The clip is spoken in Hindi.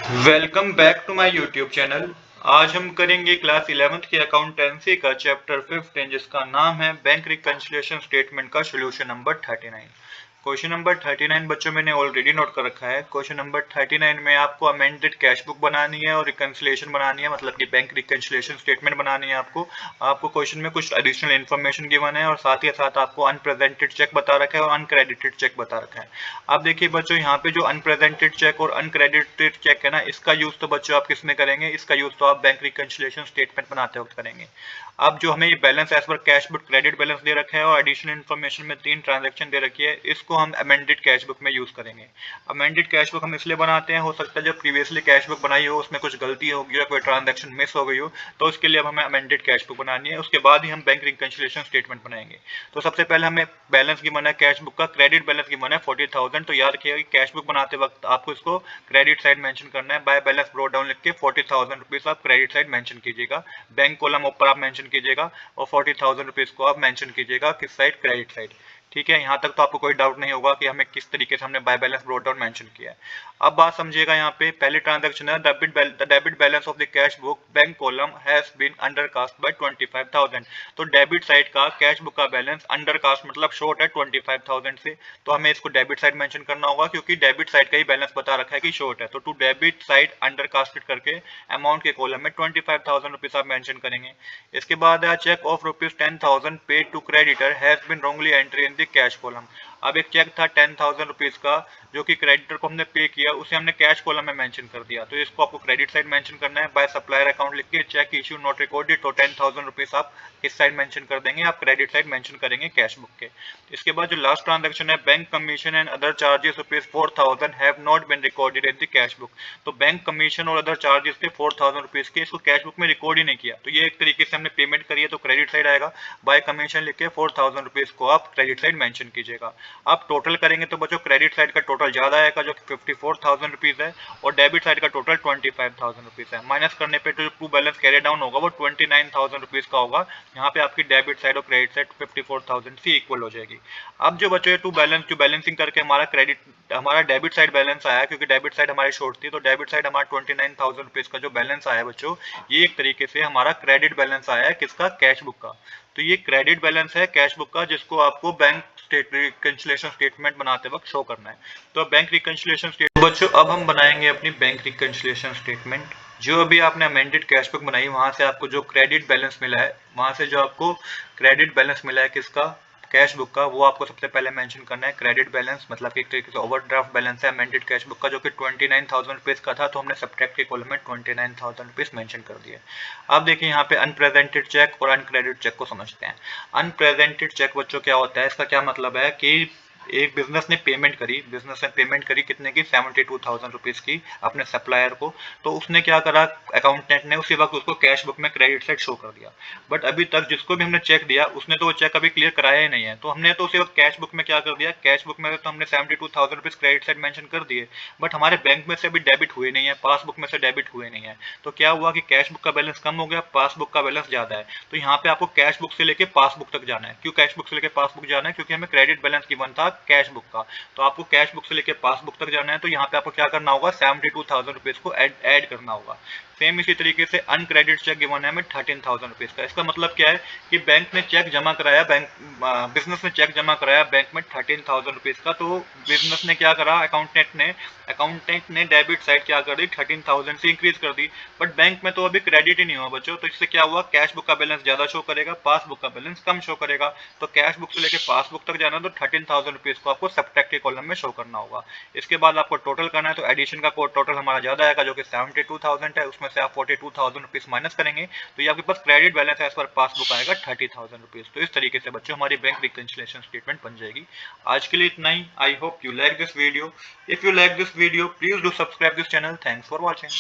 Welcome back to my YouTube channel. आज हम करेंगे क्लास 11th की अकाउंटेंसी का चैप्टर 15 जिसका नाम है बैंक रिकंसिलिएशन स्टेटमेंट का सॉल्यूशन नंबर 39। क्वेश्चन नंबर 39 बच्चों मैंने ऑलरेडी नोट कर रखा है। क्वेश्चन नंबर 39 में आपको अमेंडेड कैश बुक बनानी है और रिकंसिलिएशन बनानी है, मतलब कि बैंक रिकंसिलिएशन स्टेटमेंट बनानी है। आपको क्वेश्चन में कुछ एडिशनल इन्फॉर्मेशन गिवन है और साथ ही साथ आपको अनप्रेजेंटेड चेक बता रखा है और अनक्रेडिटेड चेक बता रखा है। अब देखिए बच्चों, यहाँ पे जो अनप्रेजेंटेड चेक और अनक्रेडिटेड चेक है ना, इसका यूज तो बच्चों आप किस में करेंगे? इसका यूज तो आप बैंक रिकंसिलिएशन स्टेटमेंट बनाते वक्त करेंगे। अब जो हमें ये balance as per cash book credit balance दे रखा है और एडिशनल इन्फॉर्मेशन में 3 ट्रांजैक्शन दे रखी है, इसको हम अमेंडेड कैश बुक में यूज करेंगे। अमेंडेड कैश बुक हम इसलिए बनाते हैं, हो सकता है जब प्रीवियसली कैश बुक बनाई हो उसमें कुछ गलती होगी या कोई ट्रांजैक्शन मिस हो गई हो, तो उसके लिए अब हमें अमेंडेड कैश बुक बनानी है। उसके बाद ही हम बैंक रिकंसिलिएशन स्टेटमेंट बनाएंगे। तो सबसे पहले हमें बैलेंस गिवन है कैश बुक का, क्रेडिट बैलेंस गिवन है 40,000। तो याद रखिएगा कि कैश बुक बनाते वक्त आपको इसको क्रेडिट साइड मेंशन करना है। बाय बैलेंस ब्रोट डाउन लिख के 40,000 रुपीज आप क्रेडिट साइड मेंशन कीजिएगा, बैंक कॉलम ऊपर आप मेंशन कीजिएगा और 40,000 रुपीज को आप मेंशन कीजिएगा किस साइड? Credit side. ठीक है, यहाँ तक तो आपको कोई डाउट नहीं होगा कि हमें किस तरीके से हमने by balance brought down mention किया है। अब बात समझिएगा, यहाँ पे पहले ट्रांजैक्शन है debit balance of the cash book bank column has been undercast by 25,000। तो डेबिट साइड का कैश बुक का बैलेंस अंडरकास्ट मतलब शॉर्ट है 25,000 से, तो हमें इसको डेबिट साइड मेंशन करना होगा क्योंकि डेबिट साइड का ही बैलेंस बता रखा है कि शॉर्ट है। तो टू डेबिट साइड अंडरकास्टेड करके अमाउंट के कॉलम में 25,000 रुपीज आप मेंशन करेंगे। इसके बाद है cheque of rupees 10,000 paid to creditor has been wrongly entry in the cash column. अब एक चेक था 10,000 रुपीज का जो कि क्रेडिटर को हमने पे किया, उसे हमने कैश कॉलम में मेंशन कर दिया, तो इसको आपको क्रेडिट साइड मेंशन करना है। बाय सप्लायर अकाउंट लिख के चेक इशू नॉट रिकॉर्डेड, तो 10,000 रुपीज आप इस साइड मेंशन कर देंगे, आप क्रेडिट साइड मेंशन करेंगे कैश बुक के। इसके बाद जो लास्ट ट्रांजैक्शन है bank commission and other charges rupees 4,000 have not been recorded in the cash book. तो बैंक कमीशन और अदर चार्जेस थे 4,000 रुपीज के, इसको कैश बुक में रिकॉर्ड ही नहीं किया, तो ये एक तरीके से हमने पेमेंट करी है तो क्रेडिट साइड आएगा। बाय कमीशन लिख के 4,000 रुपीज को आप क्रेडिट साइड मेंशन कीजिएगा। आप टोटल करेंगे तो बच्चों क्रेडिट साइड का टोटल ज्यादा आएगा जो 54,000 रुपीज है और डेबिट साइड का टोटल 25,000 रुपीज है। माइनस करने पे जो ट्रू बैलेंस कैरी डाउन होगा वो 29,000 रुपीज का होगा। यहाँ पे आपकी डेबिट साइड और क्रेडिट साइड 54,000 से इक्वल हो जाएगी। अब जो बच्चों टू बैलेंस जो बैलेंसिंग करके हमारा डेबिट साइड बैलेंस आया, क्योंकि डेबिट साइड हमारी शॉर्ट थी, तो डेबिट साइड हमारा 29,000 रुपीज का जो बैलेंस आया बच्चों, ये एक तरीके से हमारा क्रेडिट बैलेंस आया है किसका? कैश बुक का। तो ये क्रेडिट बैलेंस है कैश बुक का जिसको आपको बैंक रिकंसिलिएशन स्टेटमेंट बनाते वक्त शो करना है। तो बैंक रिकंसिलिएशन स्टेटमेंट बच्चों, अब हम बनाएंगे अपनी बैंक रिकंसिलिएशन स्टेटमेंट। जो अभी आपने अमेंडेड कैश बुक बनाई वहां से आपको जो क्रेडिट बैलेंस मिला है, वहां से जो आपको क्रेडिट बैलेंस मिला है किसका? कैश बुक का, वो आपको सबसे पहले मेंशन करना है क्रेडिट बैलेंस, मतलब कि एक तरीके से ओवरड्राफ्ट बैलेंस है अमेंडेड कैश बुक का जो कि 29,000 रुपीज का था, तो हमने सब्ट्रैक्ट के कॉलम में 29,000 रुपीज मेंशन कर दिया। अब देखिए यहाँ पे अनप्रेजेंटेड चेक और अनक्रेडिट चेक को समझते हैं। अनप्रेजेंटेड चेक बच्चों क्या होता है? इसका क्या मतलब है कि एक बिजनेस ने पेमेंट करी कितने की? 72,000 रुपीज की अपने सप्लायर को। तो उसने क्या करा, अकाउंटेंट ने उसी वक्त उसको कैश बुक में क्रेडिट साइड शो कर दिया। बट अभी तक जिसको भी हमने चेक दिया उसने तो वो चेक अभी क्लियर कराया ही नहीं है, तो हमने तो उसी वक्त कैश बुक में क्या कर दिया, कैश बुक में तो हमने 72,000 रुपीज क्रेडिट साइड मेंशन कर दिए, बट हमारे बैंक में से अभी डेबिट हुए नहीं है, पासबुक में से डेबिट हुए नहीं है। तो क्या हुआ कि कैश बुक का बैलेंस कम हो गया, पासबुक का बैलेंस ज्यादा है। तो यहाँ पे आपको कैश बुक से लेके पासबुक तक जाना है। क्यों कैश बुक से लेके पासबुक जाना है? क्योंकि हमें क्रेडिट बैलेंस गिवन था कैश बुक का, तो आपको कैश बुक से लेके पासबुक तक जाना है। तो यहाँ पे आपको क्या करना होगा, 72,000 रुपीज को ऐड करना होगा। सेम इसी तरीके से अनक्रेडिट चेक गिवन है हमें 13,000 रुपीज का। इसका मतलब क्या है कि बैंक ने चेक जमा कराया, बिजनेस ने चेक जमा कराया बैंक में 13,000 रुपीज का, तो बिजनेस ने क्या करा, अकाउंटेंट ने डेबिट साइड क्या कर दी, 13,000 से इंक्रीज कर दी। बट बैंक में तो अभी क्रेडिट ही नहीं हुआ बच्चों, तो इससे क्या हुआ, कैश बुक का बैलेंस ज्यादा शो करेगा, पासबुक का बैलेंस कम शो करेगा। तो कैश बुक से लेके पासबुक तक जाना, तो 13,000 रुपीज को आपको सब्ट्रैक्ट के कॉलम में शो करना होगा। इसके बाद आपको टोटल करना है, तो एडिशन का कोड टोटल हमारा ज्यादा आएगा जो कि 72,000 है, उसमें से आप 42,000 रुपीज माइनस करेंगे, तो ये आपके पास credit balance as per passbook आएगा 30,000 रुपीज। तो इस तरीके से बच्चों हमारी बैंक रिकंसिलिएशन स्टेटमेंट बन जाएगी। आज के लिए इतना ही। I hope you like this video. If you like this video please do subscribe this channel. Thanks for watching.